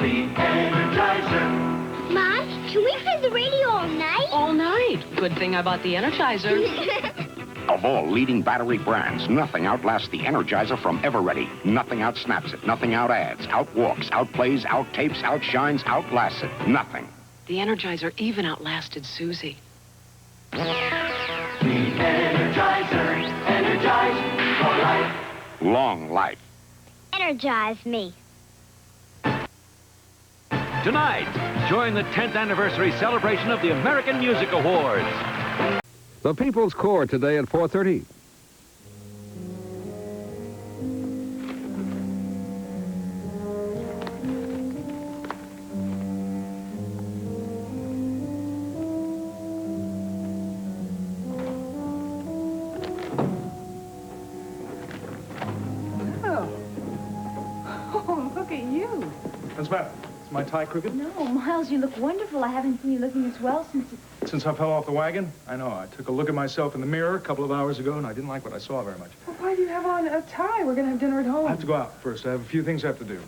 The Energizer. Mom, can we play the radio all night? All night. Good thing I bought the Energizer. Of all leading battery brands, nothing outlasts the Energizer from Ever-Ready. Nothing outsnaps it. Nothing outadds, outwalks, outplays, outtapes, outshines, outlasts it. Nothing. The Energizer even outlasted Susie. The Energizer. Energize for life. Long life. Energize me. Tonight, join the 10th anniversary celebration of the American Music Awards. The People's Court today at 4:30. Oh, look at you. What's the matter? Is my tie crooked? No, Miles, you look wonderful. I haven't seen you looking as well Since I fell off the wagon? I know. I took a look at myself in the mirror a couple of hours ago, and I didn't like what I saw very much. Well, why do you have on a tie? We're going to have dinner at home. I have to go out first. I have a few things I have to do.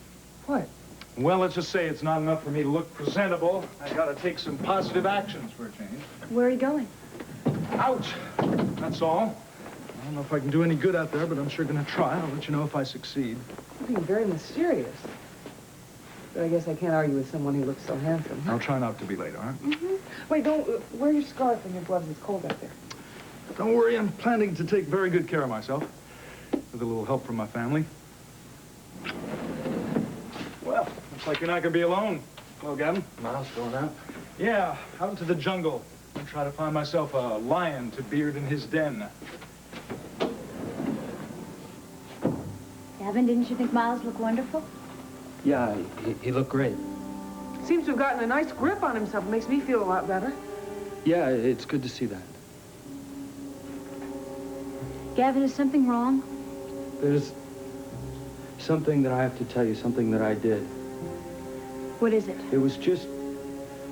What? Well, let's just say it's not enough for me to look presentable. I got to take some positive actions for a change. Where are you going? Ouch! That's all. I don't know if I can do any good out there, but I'm sure going to try. I'll let you know if I succeed. You're being very mysterious. But I guess I can't argue with someone who looks so handsome. I'll try not to be late, all right? Mm-hmm. Wait, don't wear your scarf and your gloves. It's cold out there. Don't worry, I'm planning to take very good care of myself. With a little help from my family. Well, looks like you're not going to be alone. Hello, Gavin. Miles going out? Yeah, out into the jungle. I'm trying to find myself a lion to beard in his den. Gavin, didn't you think Miles looked wonderful? Yeah, he looked great. Seems to have gotten a nice grip on himself. It makes me feel a lot better. Yeah, it's good to see that. Gavin, is something wrong? There's something that I have to tell you, something that I did. What is it? It was just,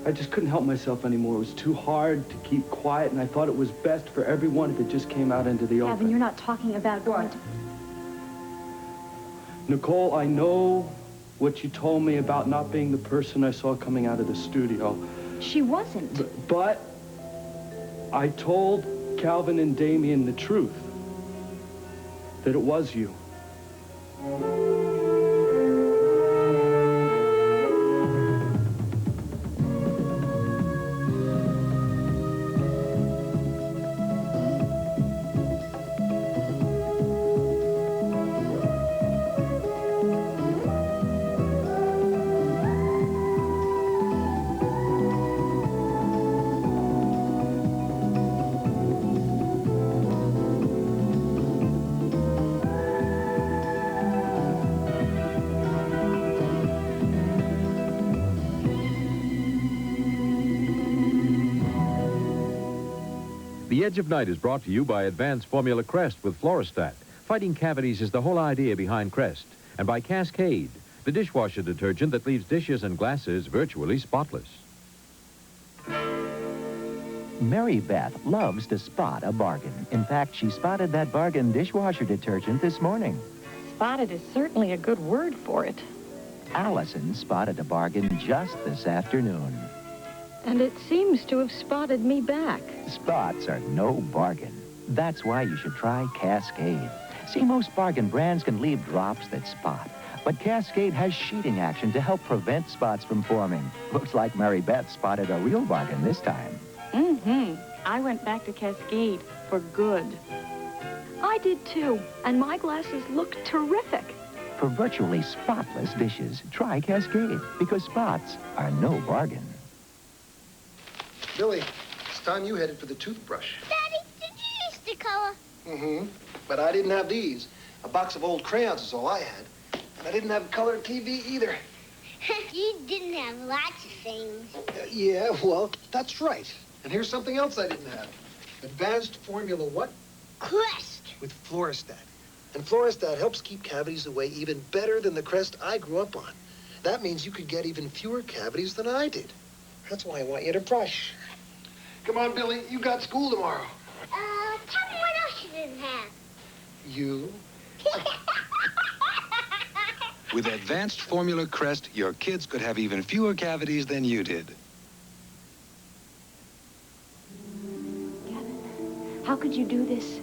I just couldn't help myself anymore. It was too hard to keep quiet, and I thought it was best for everyone if it just came out into the open. Gavin, you're not talking about going to... Nicole, I know what you told me about not being the person I saw coming out of the studio. She wasn't. But I told Calvin and Damien the truth. That it was you. The Edge of Night is brought to you by Advanced Formula Crest with Fluorostat. Fighting cavities is the whole idea behind Crest. And by Cascade, the dishwasher detergent that leaves dishes and glasses virtually spotless. Mary Beth loves to spot a bargain. In fact, she spotted that bargain dishwasher detergent this morning. Spotted is certainly a good word for it. Allison spotted a bargain just this afternoon. And it seems to have spotted me back. Spots are no bargain. That's why you should try Cascade. See, most bargain brands can leave drops that spot. But Cascade has sheeting action to help prevent spots from forming. Looks like Mary Beth spotted a real bargain this time. Mm-hmm. I went back to Cascade for good. I did too, and my glasses look terrific. For virtually spotless dishes, try Cascade, because spots are no bargain. Billy, it's time you headed for the toothbrush. Daddy, did you use the color? Mm-hmm. But I didn't have these. A box of old crayons is all I had. And I didn't have a color TV either. You didn't have lots of things. Yeah, well, that's right. And here's something else I didn't have. Advanced Formula what? Crest. With Fluorostat. And Fluorostat helps keep cavities away even better than the Crest I grew up on. That means you could get even fewer cavities than I did. That's why I want you to brush. Come on, Billy, you got school tomorrow. Tell me what else you didn't have. You? With advanced formula Crest, your kids could have even fewer cavities than you did. Gavin, how could you do this?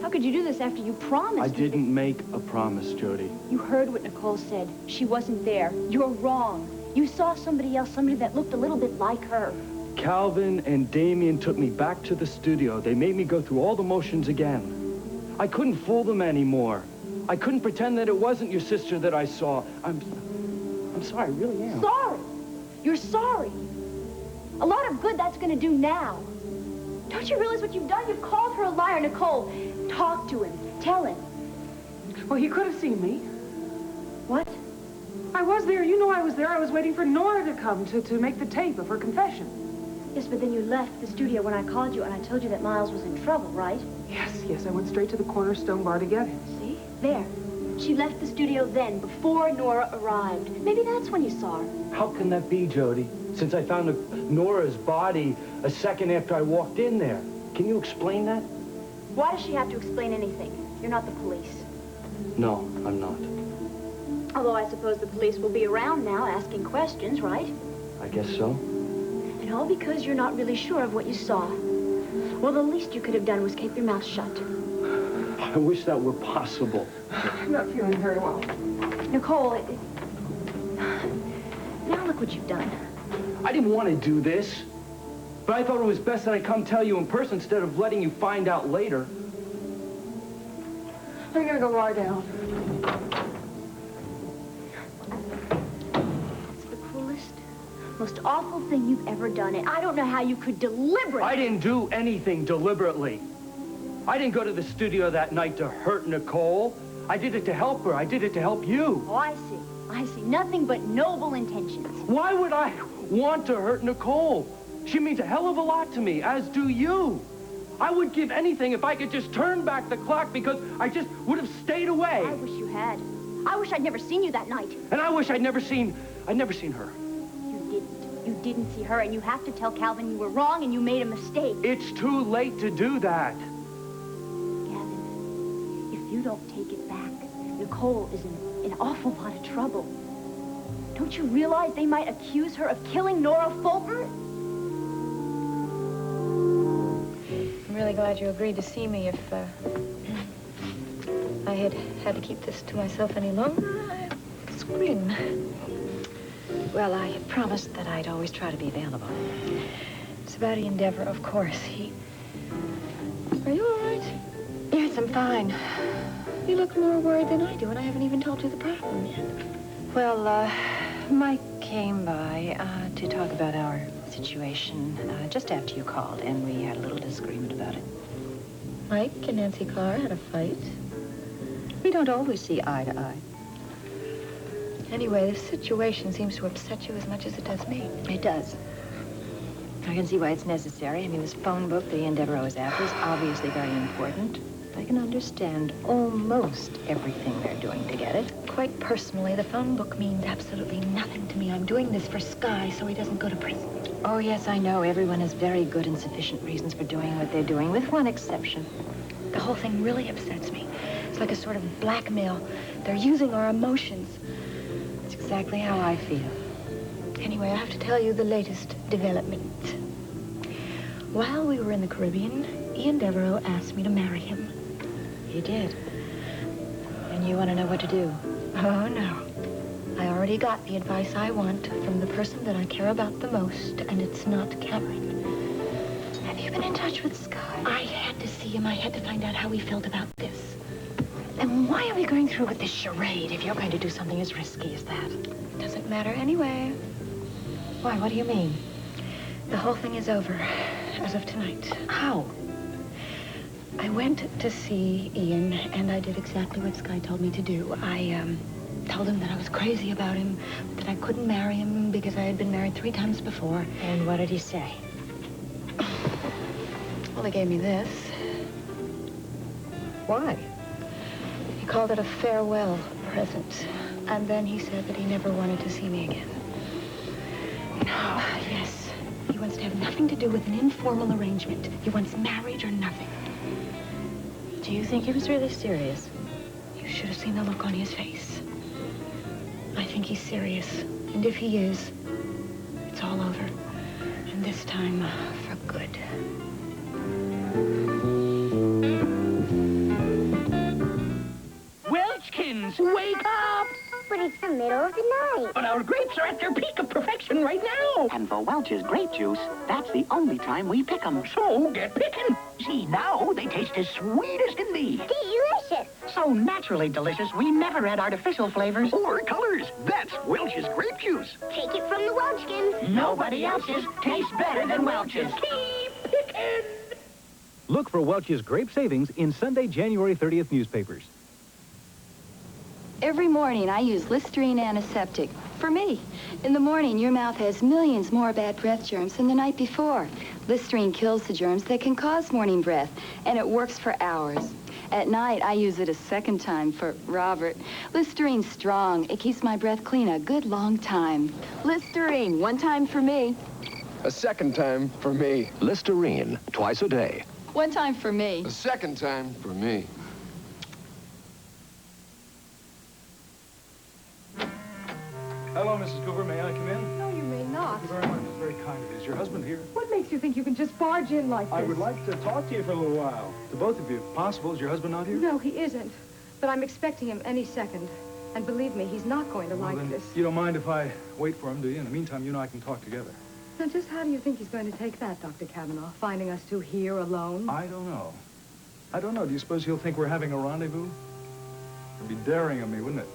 How could you do this after you promised? I didn't make a promise, Jody. You heard what Nicole said. She wasn't there. You're wrong. You saw somebody else, somebody that looked a little bit like her. Calvin and Damien took me back to the studio. They made me go through all the motions again. I couldn't fool them anymore. I couldn't pretend that it wasn't your sister that I saw. I'm sorry, I really am. Sorry? You're sorry? A lot of good that's gonna do now. Don't you realize what you've done? You've called her a liar, Nicole. Talk to him. Tell him. Well, he could have seen me. What? I was there. You know I was there. I was waiting for Nora to come to make the tape of her confession. Yes, but then you left the studio when I called you and I told you that Miles was in trouble, right? Yes, I went straight to the Cornerstone Bar to get him. See? There. She left the studio then, before Nora arrived. Maybe that's when you saw her. How can that be, Jody? Since I found Nora's body a second after I walked in there. Can you explain that? Why does she have to explain anything? You're not the police. No, I'm not. Although I suppose the police will be around now asking questions, right? I guess so. And all because you're not really sure of what you saw. Well, the least you could have done was keep your mouth shut. I wish that were possible. I'm not feeling very well. Nicole, now look what you've done. I didn't want to do this, but I thought it was best that I come tell you in person instead of letting you find out later. I'm gonna go lie down. It's the cruelest, most awful thing you've ever done, and I don't know how you could deliberately... I didn't do anything deliberately. I didn't go to the studio that night to hurt Nicole. I did it to help her. I did it to help you. Oh, I see. I see. Nothing but noble intentions. Why would I want to hurt Nicole? She means a hell of a lot to me, as do you. I would give anything if I could just turn back the clock because I just would have stayed away. I wish you had. I wish I'd never seen you that night. And I wish I'd never seen her. You didn't see her, and you have to tell Calvin you were wrong and you made a mistake. It's too late to do that. Gavin, if you don't take it back, Nicole is in an awful lot of trouble. Don't you realize they might accuse her of killing Nora Fulton? I'm really glad you agreed to see me. If I had to keep this to myself any longer, I'd scream. Well, I had promised that I'd always try to be available. It's about the endeavor, of course. Are you all right? Yes, I'm fine. You look more worried than I do, and I haven't even told you the problem yet. Well, Mike came by to talk about our situation just after you called, and we had a little disagreement about it. Mike and Nancy Carr had a fight. We don't always see eye to eye. Anyway, this situation seems to upset you as much as it does me. It does. I can see why it's necessary. I mean, this phone book the Endeavor is after is obviously very important. I can understand almost everything they're doing to get it. Quite personally, the phone book means absolutely nothing to me. I'm doing this for Sky so he doesn't go to prison. Oh, yes, I know. Everyone has very good and sufficient reasons for doing what they're doing, with one exception. The whole thing really upsets me. It's like a sort of blackmail. They're using our emotions. It's exactly how I feel. Anyway, I have to tell you the latest development. While we were in the Caribbean, Ian Devereaux asked me to marry him. He did. And you want to know what to do? Oh, no. I already got the advice I want from the person that I care about the most, and it's not Cameron. Have you been in touch with Sky? I had to see him. I had to find out how he felt about this. And why are we going through with this charade if you're going to do something as risky as that? It doesn't matter anyway. Why, what do you mean? The whole thing is over, as of tonight. How? I went to see Ian, and I did exactly what Sky told me to do. I told him that I was crazy about him, that I couldn't marry him because I had been married 3 times before. And what did he say? Well, he gave me this. Why? He called it a farewell present. And then he said that he never wanted to see me again. No, yes. He wants to have nothing to do with an informal arrangement. He wants marriage or nothing. Do you think he was really serious? You should have seen the look on his face. he's serious. And if he is, it's all over. And this time, for good. Welchkins, wake up! But it's the middle of the night. But our grapes are at their peak of perfection right now. And for Welch's grape juice, that's the only time we pick 'em. So get picking. See, now they taste as sweet as can be. Delicious. So naturally delicious, we never add artificial flavors. Or colors. That's Welch's grape juice. Take it from the Welchkins. Nobody else's tastes better than Welch's. Keep picking. Look for Welch's grape savings in Sunday, January 30th newspapers. Every morning, I use Listerine antiseptic. For me. In the morning, your mouth has millions more bad breath germs than the night before. Listerine kills the germs that can cause morning breath, and it works for hours. At night, I use it a second time for Robert. Listerine's strong. It keeps my breath clean a good long time. Listerine, one time for me. A second time for me. Listerine, twice a day. One time for me. A second time for me. Hello, Mrs. Cooper. May I come in? No, you may not. Thank you very much. It's very kind of you. Is your husband here? What makes you think you can just barge in like this? I would like to talk to you for a little while. To both of you, if possible. Is your husband not here? No, he isn't. But I'm expecting him any second. And believe me, he's not going to like Then this. you don't mind if I wait for him, do you? In the meantime, you and I can talk together. Now, just how do you think he's going to take that, Dr. Kavanaugh, finding us two here alone? I don't know. I don't know. Do you suppose he'll think we're having a rendezvous? It'd be daring of me, wouldn't it?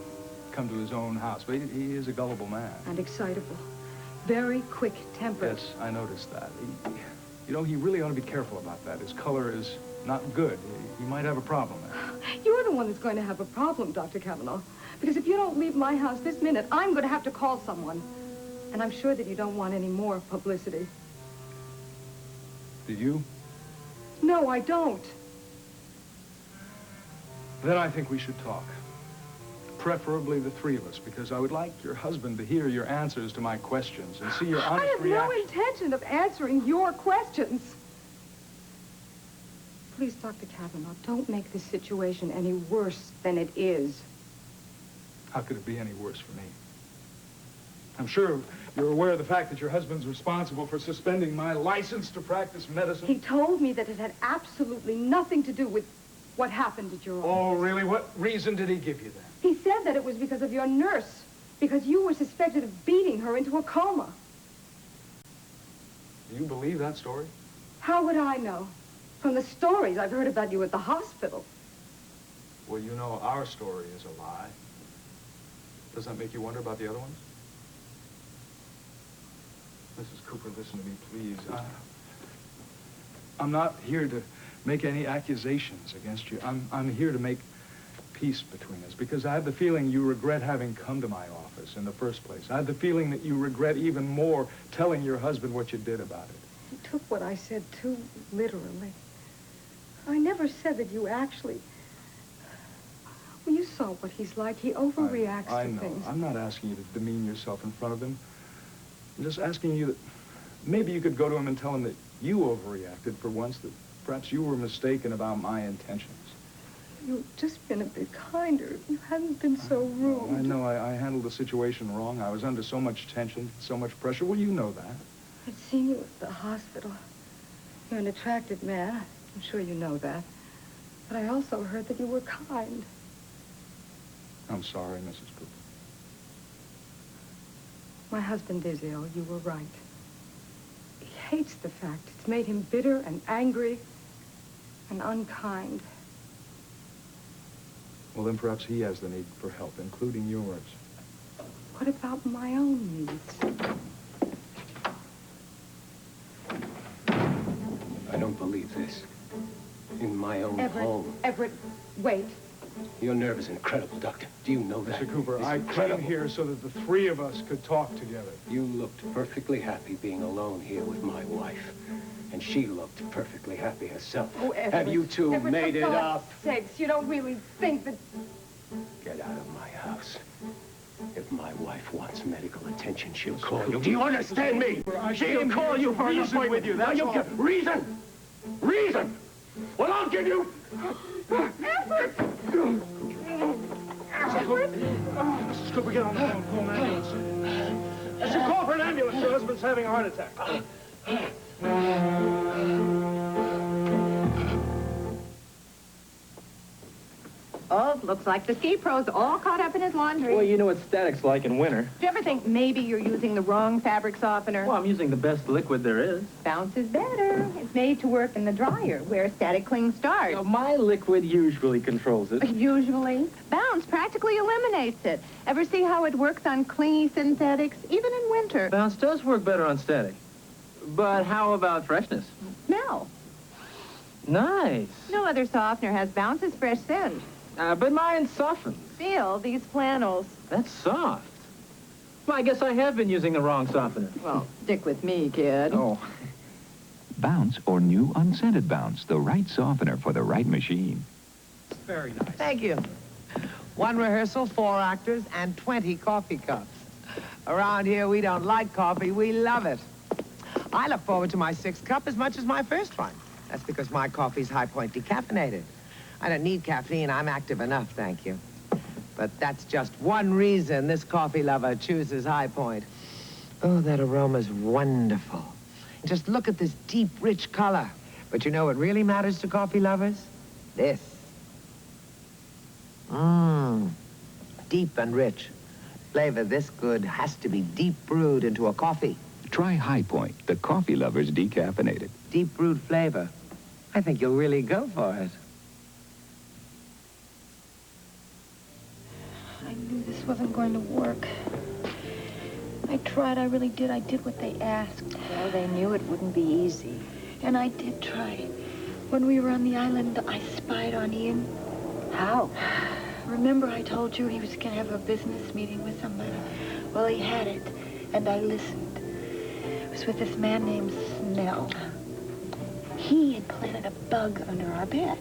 Come to his own house. But he is a gullible man. And excitable. Very quick-tempered. Yes, I noticed that. You know, he really ought to be careful about that. His color is not good. He might have a problem there. You're the one that's going to have a problem, Dr. Kavanaugh. Because if you don't leave my house this minute, I'm going to have to call someone. And I'm sure that you don't want any more publicity. Do you? No, I don't. Then I think we should talk. Preferably the three of us, because I would like your husband to hear your answers to my questions and see your honest I have reaction. no intention of answering your questions. Please, Dr. Kavanaugh, don't make this situation any worse than it is. How could it be any worse for me? I'm sure you're aware of the fact that your husband's responsible for suspending my license to practice medicine. He told me that it had absolutely nothing to do with what happened at your office. Oh, really? What reason did he give you then? He said that it was because of your nurse, because you were suspected of beating her into a coma. Do you believe that story? How would I know? From the stories I've heard about you at the hospital. Well, you know our story is a lie. Does that make you wonder about the other ones? Mrs. Cooper, listen to me, please. I'm not here to make any accusations against you. I'm here to make peace between us, because I have the feeling you regret having come to my office in the first place. I have the feeling that you regret even more telling your husband what you did about it. You took what I said too literally. I never said that you actually... Well, you saw what he's like. He overreacts I to know. things. I'm not asking you to demean yourself in front of him. I'm just asking you that maybe you could go to him and tell him that you overreacted for once, that perhaps you were mistaken about my intentions. You've just been a bit kinder. You hadn't been so rude. I know I handled the situation wrong. I was under so much tension, so much pressure. Well, you know that. I'd seen you at the hospital. You're an attractive man. I'm sure you know that. But I also heard that you were kind. I'm sorry, Mrs. Cooper. My husband is ill. You were right. He hates the fact. It's made him bitter and angry and unkind. Well, then perhaps he has the need for help, including yours. What about my own needs? I don't believe this. In my own home. Everett, wait. Your nerve is incredible, Doctor. Do you know that? Mr. Cooper, It's I incredible. came here so that the three of us could talk together. You looked perfectly happy being alone here with my wife. And she looked perfectly happy herself. Oh, Everett. Have you two Everett, made it for God's up? sakes, you don't really think that... Get out of my house. If my wife wants medical attention, she'll call you. Do you understand me? She'll call you for an appointment with you. Now you get reason. Reason. Well, I'll give you. Edward? Mrs. Cooper, get on the phone. Call an ambulance. I should call for an ambulance. Your husband's having a heart attack. Oh, looks like the ski pro's all caught up in his laundry. Well, you know what static's like in winter. Do you ever think maybe you're using the wrong fabric softener? Well, I'm using the best liquid there is. Bounce is better. It's made to work in the dryer, where static cling starts. So my liquid usually controls it. Usually. Bounce practically eliminates it. Ever see how it works on clingy synthetics, even in winter? Bounce does work better on static. But how about freshness? Smell. Nice. No other softener has Bounce's fresh scent. But mine softens. Feel these flannels. That's soft. Well, I guess I have been using the wrong softener. Well, stick with me, kid. Oh. Bounce or new unscented Bounce, the right softener for the right machine. Very nice. Thank you. 1 rehearsal, 4 actors, and 20 coffee cups. Around here, we don't like coffee, we love it. I look forward to my 6th cup as much as my first one. That's because my coffee's High Point decaffeinated. I don't need caffeine, I'm active enough, thank you. But that's just one reason this coffee lover chooses High Point. Oh, that aroma's wonderful. Just look at this deep, rich color. But you know what really matters to coffee lovers? This. Deep and rich. Flavor this good has to be deep brewed into a coffee. Try High Point, the coffee lover's decaffeinated. Deep brewed flavor. I think you'll really go for it. I knew this wasn't going to work. I tried, I really did. I did what they asked. Well, they knew it wouldn't be easy. And I did try. When we were on the island, I spied on Ian. How? Remember I told you he was going to have a business meeting with somebody? Well, he had it, and I listened. It was with this man named Snell. He had planted a bug under our bed.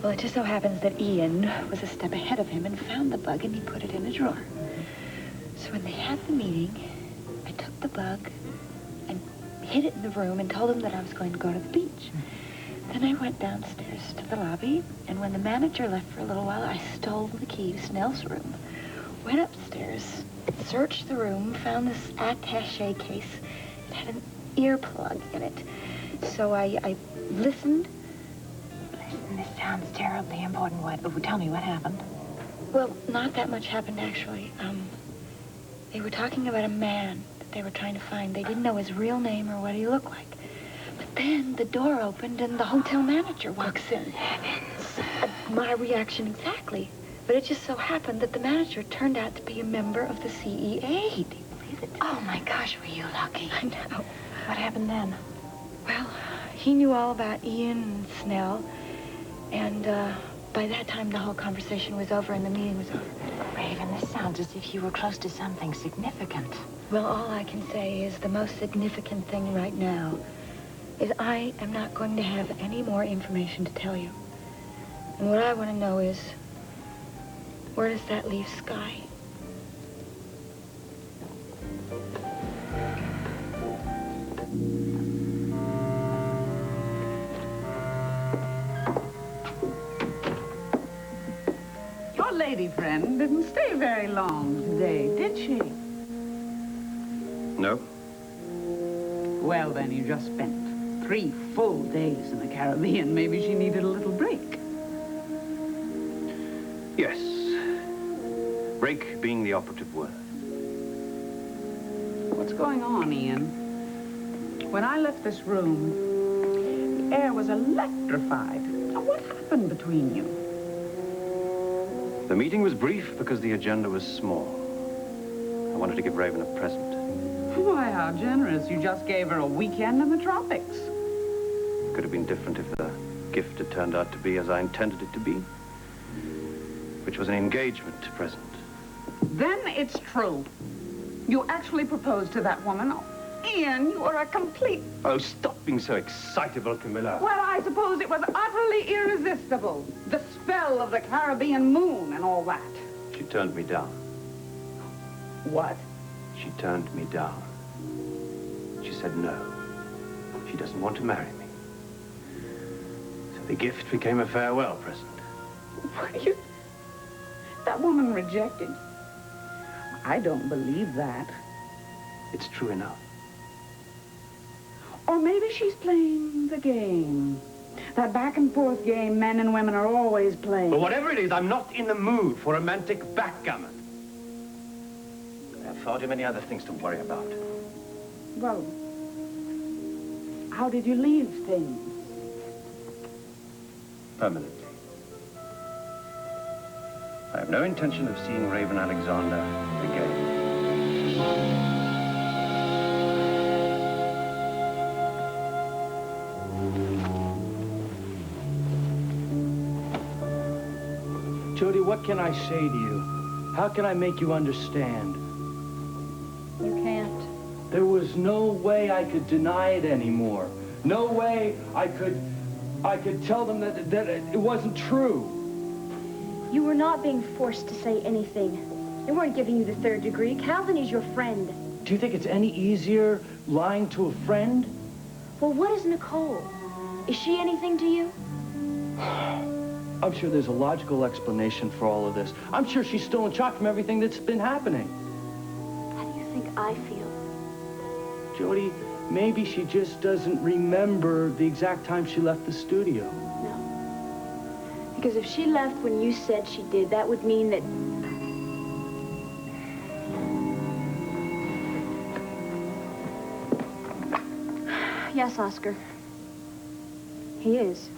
Well, it just so happens that Ian was a step ahead of him and found the bug, and he put it in a drawer. So when they had the meeting, I took the bug and hid it in the room and told him that I was going to go to the beach. Then I went downstairs to the lobby, and when the manager left for a little while, I stole the key to Snell's room. Went upstairs, searched the room, found this attaché case. It had an earplug in it. So I listened. Listen, this sounds terribly important. Tell me what happened. Well, not that much happened, actually. They were talking about a man that they were trying to find. They didn't know his real name or what he looked like. But then the door opened and the hotel manager walks in. Heavens. My reaction exactly. But it just so happened that the manager turned out to be a member of the CEA. Do you believe it? Oh, my gosh, were you lucky? I know. What happened then? Well, he knew all about Ian and Snell. And by that time, the whole conversation was over and the meeting was over. Raven, this sounds as if you were close to something significant. Well, all I can say is the most significant thing right now is I am not going to have any more information to tell you. And what I want to know is, where does that leave Sky? Your lady friend didn't stay very long today, did she? No. Well, then, you just spent 3 full days in the Caribbean. Maybe she needed a little break. Yes. Break being the operative word. What's going on, Ian? When I left this room, the air was electrified. Now, what happened between you? The meeting was brief because the agenda was small. I wanted to give Raven a present. Why, how generous. You just gave her a weekend in the tropics. Could have been different if the gift had turned out to be as I intended it to be, which was an engagement present. Then it's true. You actually proposed to that woman. Oh, Ian, you are a complete... Oh, stop being so excitable, Camilla. Well, I suppose it was utterly irresistible. The spell of the Caribbean moon and all that. She turned me down. What? She turned me down. She said no. She doesn't want to marry me. So the gift became a farewell present. That that woman rejected. I don't believe that. It's true enough. Or maybe she's playing the game. That back and forth game men and women are always playing. But whatever it is, I'm not in the mood for romantic backgammon. I have far too many other things to worry about. Well, how did you leave things? Permanently. I have no intention of seeing Raven Alexander again. Jody, what can I say to you? How can I make you understand? You can't. There was no way I could deny it anymore. No way I could tell them that it wasn't true. You were not being forced to say anything. They weren't giving you the third degree. Calvin is your friend. Do you think it's any easier lying to a friend? Well, what is Nicole? Is she anything to you? I'm sure there's a logical explanation for all of this. I'm sure she's still in shock from everything that's been happening. How do you think I feel? Jody, maybe she just doesn't remember the exact time she left the studio. No. Because if she left when you said she did, that would mean that... Yes, Oscar. He is.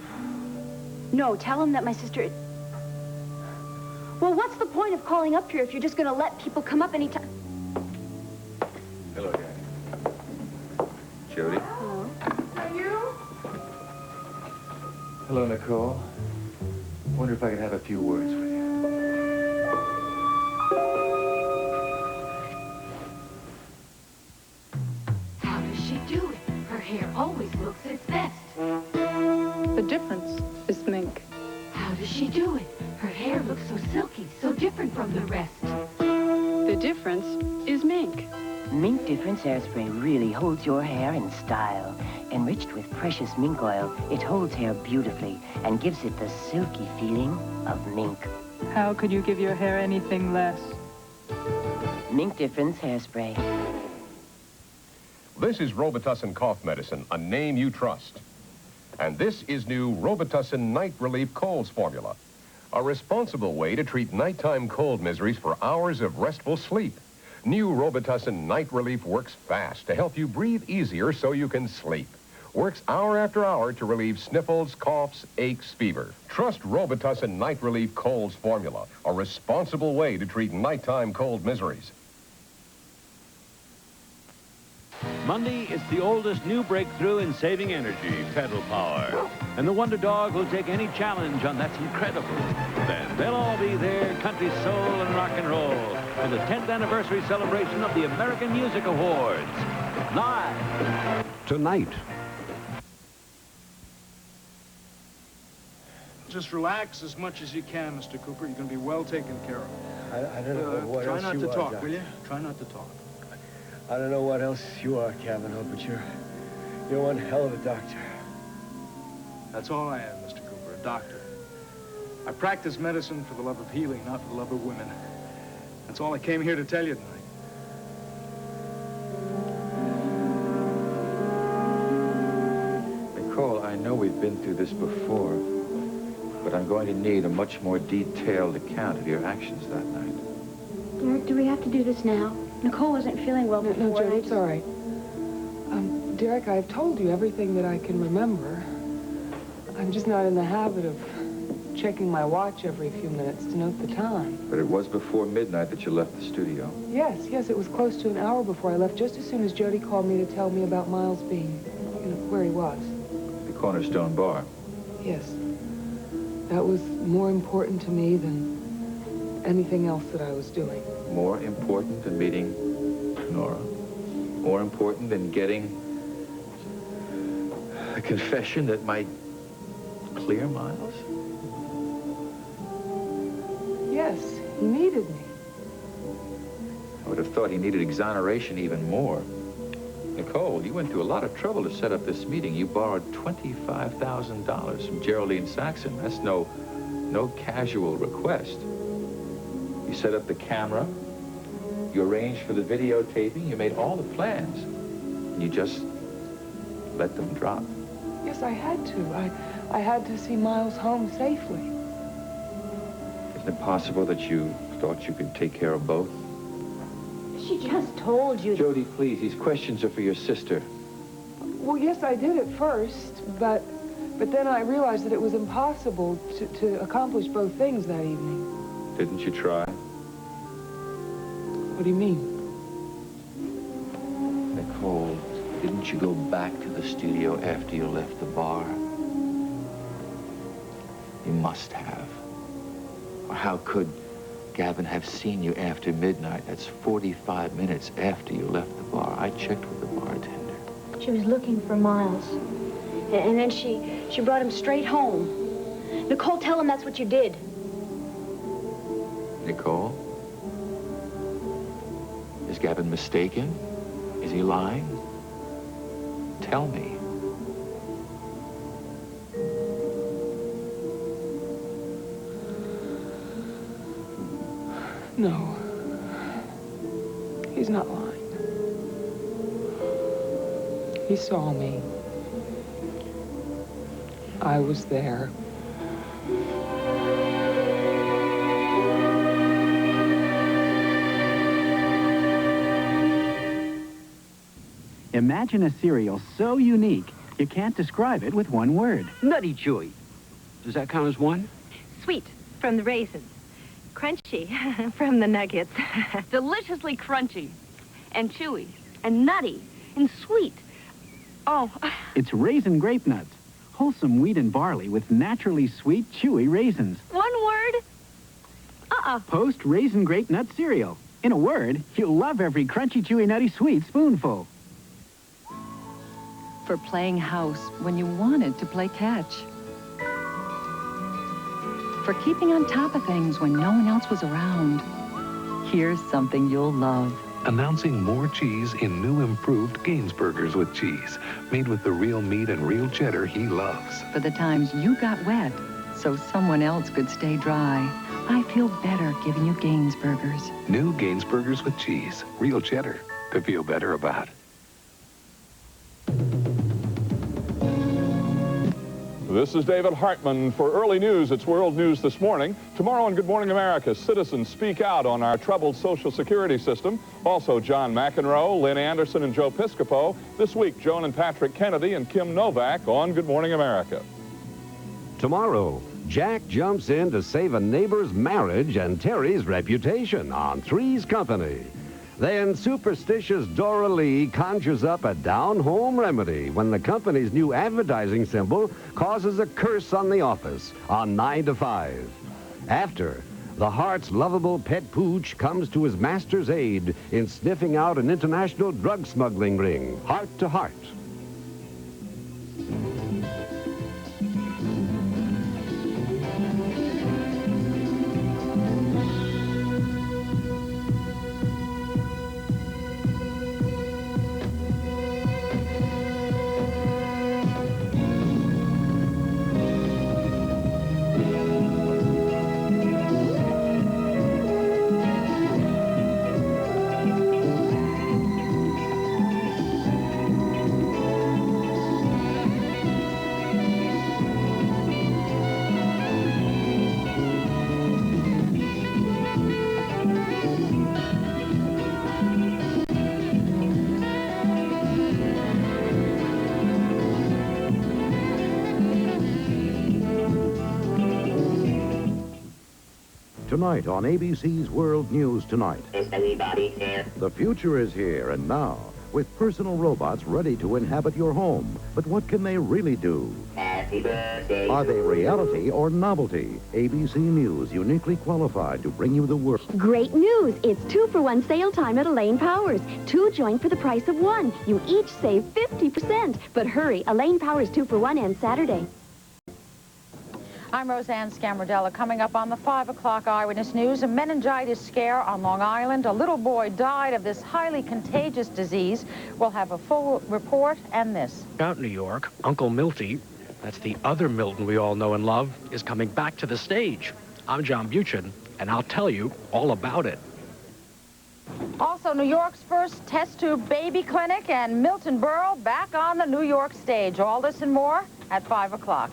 No, tell him that my sister... Well, what's the point of calling up here if you're just going to let people come up anytime? Hello, Gavin. Jody. Hello. Are you? Hello, Nicole. Wonder if I could have a few words with you. How does she do it? Her hair always looks its best. The difference is Mink. How does she do it? Her hair looks so silky, so different from the rest. The difference is Mink. Mink Difference hairspray really holds your hair in style. Enriched with precious mink oil, it holds hair beautifully and gives it the silky feeling of mink. How could you give your hair anything less? Mink Difference hairspray. This is Robitussin cough medicine, a name you trust. And this is new Robitussin Night Relief Colds formula, a responsible way to treat nighttime cold miseries for hours of restful sleep. New Robitussin Night Relief works fast to help you breathe easier so you can sleep. Works hour after hour to relieve sniffles, coughs, aches, fever. Trust Robitussin Night Relief Colds formula, a responsible way to treat nighttime cold miseries. Monday, it's the oldest new breakthrough in saving energy, pedal power. And the Wonder Dog will take any challenge on That's Incredible. Then they'll all be there, country soul and rock and roll, for the 10th anniversary celebration of the American Music Awards. Live. Tonight. Just relax as much as you can, Mr. Cooper. You're going to be well taken care of. I don't know what Try else not you to are, talk, Doc. will you? Try not to talk. I don't know what else you are, Kavanaugh, but you're one hell of a doctor. That's all I am, Mr. Cooper, a doctor. I practice medicine for the love of healing, not for the love of women. That's all I came here to tell you tonight. Nicole, I know we've been through this before, but I'm going to need a much more detailed account of your actions that night. Derek, do we have to do this now? Nicole wasn't feeling well before. No, Jody, it's all right. Derek, I've told you everything that I can remember. I'm just not in the habit of checking my watch every few minutes to note the time. But it was before midnight that you left the studio. Yes, it was close to an hour before I left, just as soon as Jody called me to tell me about Miles being, where he was. The Cornerstone Bar. Yes. That was more important to me than anything else that I was doing. More important than meeting Nora. More important than getting a confession that might clear Miles. Yes, he needed me. I would have thought he needed exoneration even more. Nicole, you went through a lot of trouble to set up this meeting. You borrowed $25,000 from Geraldine Saxon. That's no casual request. You set up the camera. You arranged for the videotaping. You made all the plans. And you just let them drop. Yes, I had to. I had to see Miles home safely. Isn't it possible that you thought you could take care of both? She just told you. Jody, please, these questions are for your sister. Well, yes, I did at first, but then I realized that it was impossible to accomplish both things that evening. Didn't you try? What do you mean? Nicole, didn't you go back to the studio after you left the bar? You must have. Or how could Gavin have seen you after midnight? That's 45 minutes after you left the bar. I checked with the bartender. She was looking for Miles. And then she brought him straight home. Nicole, tell him that's what you did. Nicole? Is Gavin mistaken? Is he lying? Tell me. No. He's not lying. He saw me. I was there. Imagine a cereal so unique, you can't describe it with one word. Nutty Chewy. Does that count as one? Sweet from the raisins. Crunchy from the nuggets. Deliciously crunchy and chewy and nutty and sweet. Oh. It's Raisin Grape Nuts. Wholesome wheat and barley with naturally sweet, chewy raisins. One word? Post Raisin Grape Nut cereal. In a word, you'll love every crunchy, chewy, nutty, sweet spoonful. For playing house when you wanted to play catch. For keeping on top of things when no one else was around. Here's something you'll love. Announcing more cheese in new improved Gainsburgers with cheese, made with the real meat and real cheddar he loves. For the times you got wet, so someone else could stay dry. I feel better giving you Gainsburgers. New Gainsburgers with cheese, real cheddar to feel better about. This is David Hartman for Early News. It's World News this morning. Tomorrow on Good Morning America, citizens speak out on our troubled Social Security system. Also, John McEnroe, Lynn Anderson, and Joe Piscopo. This week, Joan and Patrick Kennedy and Kim Novak on Good Morning America. Tomorrow, Jack jumps in to save a neighbor's marriage and Terry's reputation on Three's Company. Then superstitious Dora Lee conjures up a down-home remedy when the company's new advertising symbol causes a curse on the office on 9 to 5. After, the Heart's lovable pet pooch comes to his master's aid in sniffing out an international drug smuggling ring, Heart to Heart. Tonight on ABC's World News Tonight. Is everybody there? The future is here and now, with personal robots ready to inhabit your home. But what can they really do? Happy birthday. Are they reality or novelty? ABC News, uniquely qualified to bring you the world. Great news! It's 2-for-1 sale time at Elaine Powers. 2 join for the price of 1. You each save 50%. But hurry, Elaine Powers 2-for-1 ends Saturday. I'm Roseanne Scamardella. Coming up on the 5 o'clock Eyewitness News, a meningitis scare on Long Island. A little boy died of this highly contagious disease. We'll have a full report and this. Out in New York, Uncle Milty, that's the other Milton we all know and love, is coming back to the stage. I'm John Buchan. and I'll tell you all about it. Also, New York's first test tube baby clinic and Milton Berle back on the New York stage. All this and more at 5 o'clock.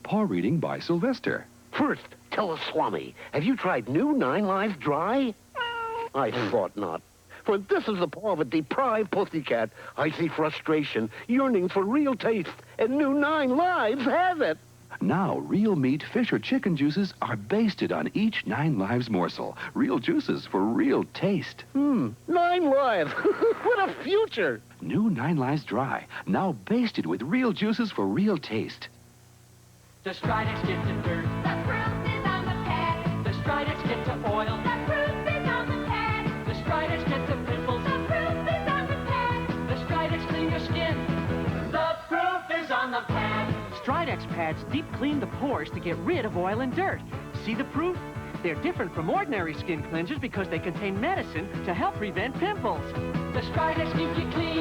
Paw reading by Sylvester. First, tell us, Swami, have you tried new 9 Lives Dry? I thought not. For this is the paw of a deprived pussycat. I see frustration, yearning for real taste, and new 9 Lives has it. Now, real meat, fish, or chicken juices are basted on each 9 Lives morsel. Real juices for real taste. 9 Lives. What a future. New 9 Lives Dry, now basted with real juices for real taste. The Stridex gets the dirt. The proof is on the pad. The Stridex gets the oil. The proof is on the pad. The Stridex gets the pimples. The proof is on the pad. The Stridex clean your skin. The proof is on the pad. Stridex pads deep clean the pores to get rid of oil and dirt. See the proof? They're different from ordinary skin cleansers because they contain medicine to help prevent pimples. The Stridex keeps you clean.